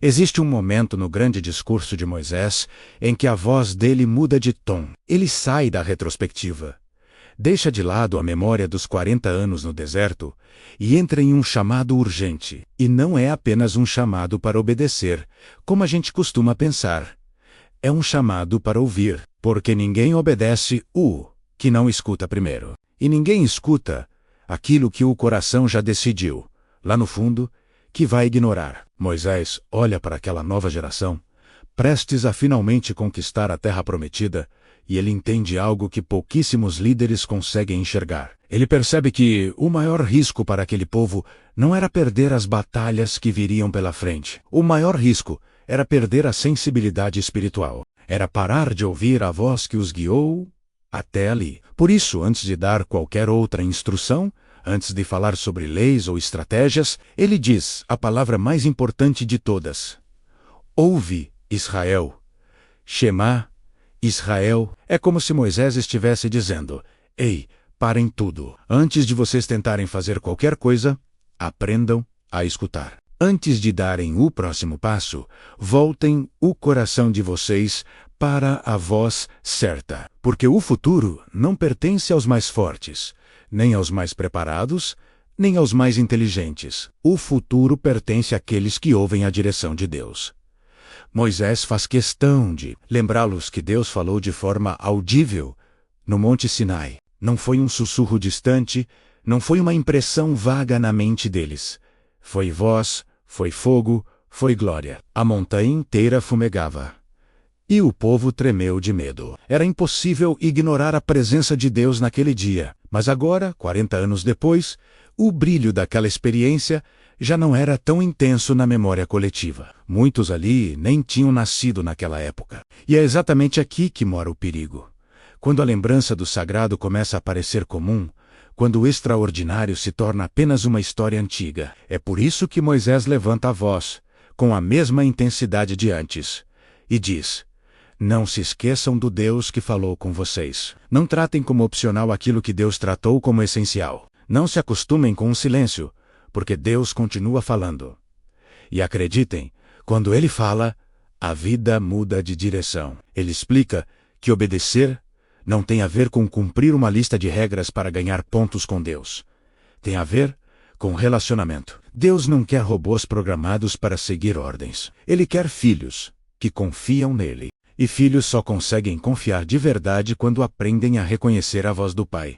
Existe um momento no grande discurso de Moisés em que a voz dele muda de tom. Ele sai da retrospectiva. Deixa de lado a memória dos 40 anos no deserto e entra em um chamado urgente. E não é apenas um chamado para obedecer, como a gente costuma pensar. É um chamado para ouvir, porque ninguém obedece o que não escuta primeiro. E ninguém escuta aquilo que o coração já decidiu, lá no fundo, que vai ignorar. Moisés olha para aquela nova geração, prestes a finalmente conquistar a terra prometida, e ele entende algo que pouquíssimos líderes conseguem enxergar. Ele percebe que o maior risco para aquele povo não era perder as batalhas que viriam pela frente. O maior risco era perder a sensibilidade espiritual. Era parar de ouvir a voz que os guiou até ali. Por isso, antes de dar qualquer outra instrução, antes de falar sobre leis ou estratégias, ele diz a palavra mais importante de todas. Ouve, Israel. Shema, Israel. É como se Moisés estivesse dizendo: ei, parem tudo. Antes de vocês tentarem fazer qualquer coisa, aprendam a escutar. Antes de darem o próximo passo, voltem o coração de vocês para a voz certa. Porque o futuro não pertence aos mais fortes, nem aos mais preparados, nem aos mais inteligentes. O futuro pertence àqueles que ouvem a direção de Deus. Moisés faz questão de lembrá-los que Deus falou de forma audível no Monte Sinai. Não foi um sussurro distante, não foi uma impressão vaga na mente deles. Foi voz, foi fogo, foi glória. A montanha inteira fumegava. E o povo tremeu de medo. Era impossível ignorar a presença de Deus naquele dia. Mas agora, 40 anos depois, o brilho daquela experiência já não era tão intenso na memória coletiva. Muitos ali nem tinham nascido naquela época. E é exatamente aqui que mora o perigo. Quando a lembrança do sagrado começa a parecer comum, quando o extraordinário se torna apenas uma história antiga. É por isso que Moisés levanta a voz, com a mesma intensidade de antes, e diz: não se esqueçam do Deus que falou com vocês. Não tratem como opcional aquilo que Deus tratou como essencial. Não se acostumem com o silêncio, porque Deus continua falando. E acreditem, quando Ele fala, a vida muda de direção. Ele explica que obedecer não tem a ver com cumprir uma lista de regras para ganhar pontos com Deus. Tem a ver com relacionamento. Deus não quer robôs programados para seguir ordens. Ele quer filhos que confiam nele. E filhos só conseguem confiar de verdade quando aprendem a reconhecer a voz do Pai.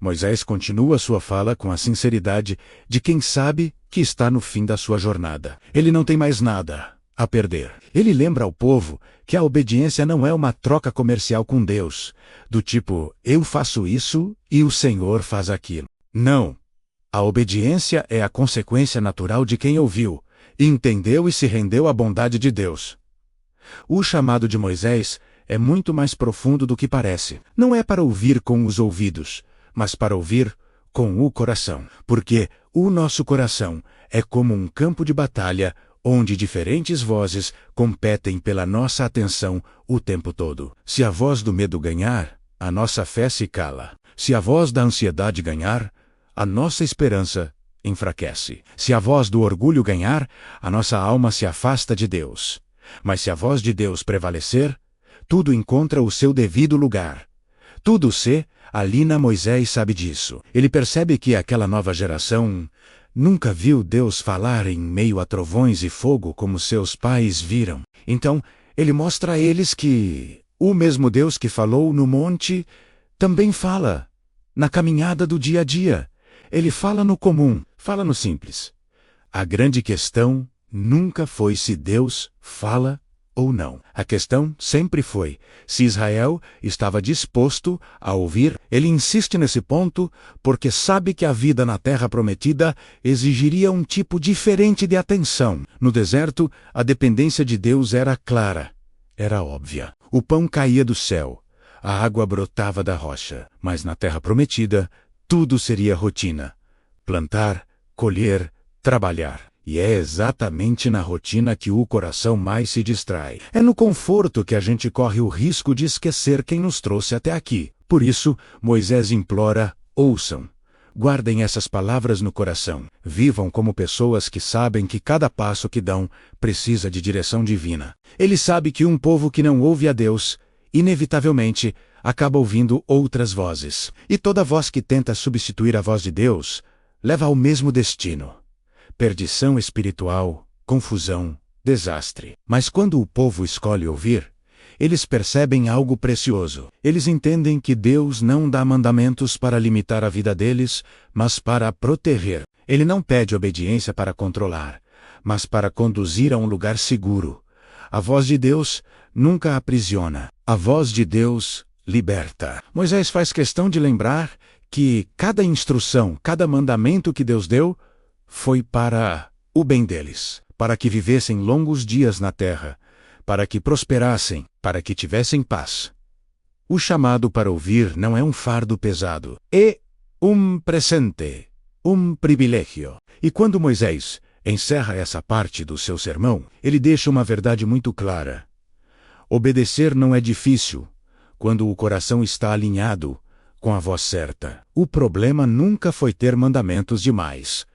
Moisés continua sua fala com a sinceridade de quem sabe que está no fim da sua jornada. Ele não tem mais nada a perder. Ele lembra ao povo que a obediência não é uma troca comercial com Deus, do tipo, eu faço isso e o Senhor faz aquilo. Não. A obediência é a consequência natural de quem ouviu, entendeu e se rendeu à bondade de Deus. O chamado de Moisés é muito mais profundo do que parece. Não é para ouvir com os ouvidos, mas para ouvir com o coração. Porque o nosso coração é como um campo de batalha onde diferentes vozes competem pela nossa atenção o tempo todo. Se a voz do medo ganhar, a nossa fé se cala. Se a voz da ansiedade ganhar, a nossa esperança enfraquece. Se a voz do orgulho ganhar, a nossa alma se afasta de Deus. Mas se a voz de Deus prevalecer, tudo encontra o seu devido lugar. Tudo se alina. Moisés sabe disso. Ele percebe que aquela nova geração nunca viu Deus falar em meio a trovões e fogo como seus pais viram. Então, ele mostra a eles que o mesmo Deus que falou no monte também fala na caminhada do dia a dia. Ele fala no comum, fala no simples. A grande questão nunca foi se Deus fala ou não. A questão sempre foi se Israel estava disposto a ouvir. Ele insiste nesse ponto porque sabe que a vida na terra prometida exigiria um tipo diferente de atenção. No deserto, a dependência de Deus era clara, era óbvia. O pão caía do céu, a água brotava da rocha. Mas na terra prometida, tudo seria rotina. Plantar, colher, trabalhar. E é exatamente na rotina que o coração mais se distrai. É no conforto que a gente corre o risco de esquecer quem nos trouxe até aqui. Por isso, Moisés implora: ouçam. Guardem essas palavras no coração. Vivam como pessoas que sabem que cada passo que dão precisa de direção divina. Ele sabe que um povo que não ouve a Deus, inevitavelmente, acaba ouvindo outras vozes. E toda voz que tenta substituir a voz de Deus leva ao mesmo destino: perdição espiritual, confusão, desastre. Mas quando o povo escolhe ouvir, eles percebem algo precioso. Eles entendem que Deus não dá mandamentos para limitar a vida deles, mas para proteger. Ele não pede obediência para controlar, mas para conduzir a um lugar seguro. A voz de Deus nunca aprisiona. A voz de Deus liberta. Moisés faz questão de lembrar que cada instrução, cada mandamento que Deus deu, foi para o bem deles, para que vivessem longos dias na terra, para que prosperassem, para que tivessem paz. O chamado para ouvir não é um fardo pesado, é um presente, um privilégio. E quando Moisés encerra essa parte do seu sermão, ele deixa uma verdade muito clara. Obedecer não é difícil, quando o coração está alinhado com a voz certa. O problema nunca foi ter mandamentos demais.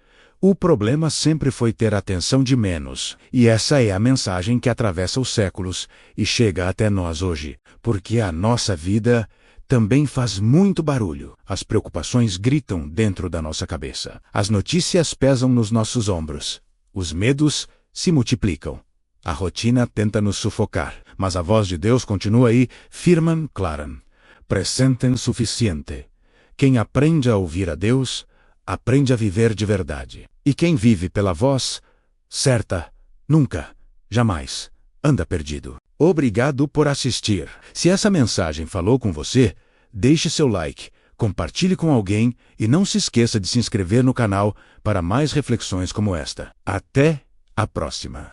O problema sempre foi ter atenção de menos. E essa é a mensagem que atravessa os séculos e chega até nós hoje. Porque a nossa vida também faz muito barulho. As preocupações gritam dentro da nossa cabeça. As notícias pesam nos nossos ombros. Os medos se multiplicam. A rotina tenta nos sufocar. Mas a voz de Deus continua aí, firme, clara. Presente suficiente. Quem aprende a ouvir a Deus, aprende a viver de verdade. E quem vive pela voz certa, nunca, jamais, anda perdido. Obrigado por assistir. Se essa mensagem falou com você, deixe seu like, compartilhe com alguém e não se esqueça de se inscrever no canal para mais reflexões como esta. Até a próxima.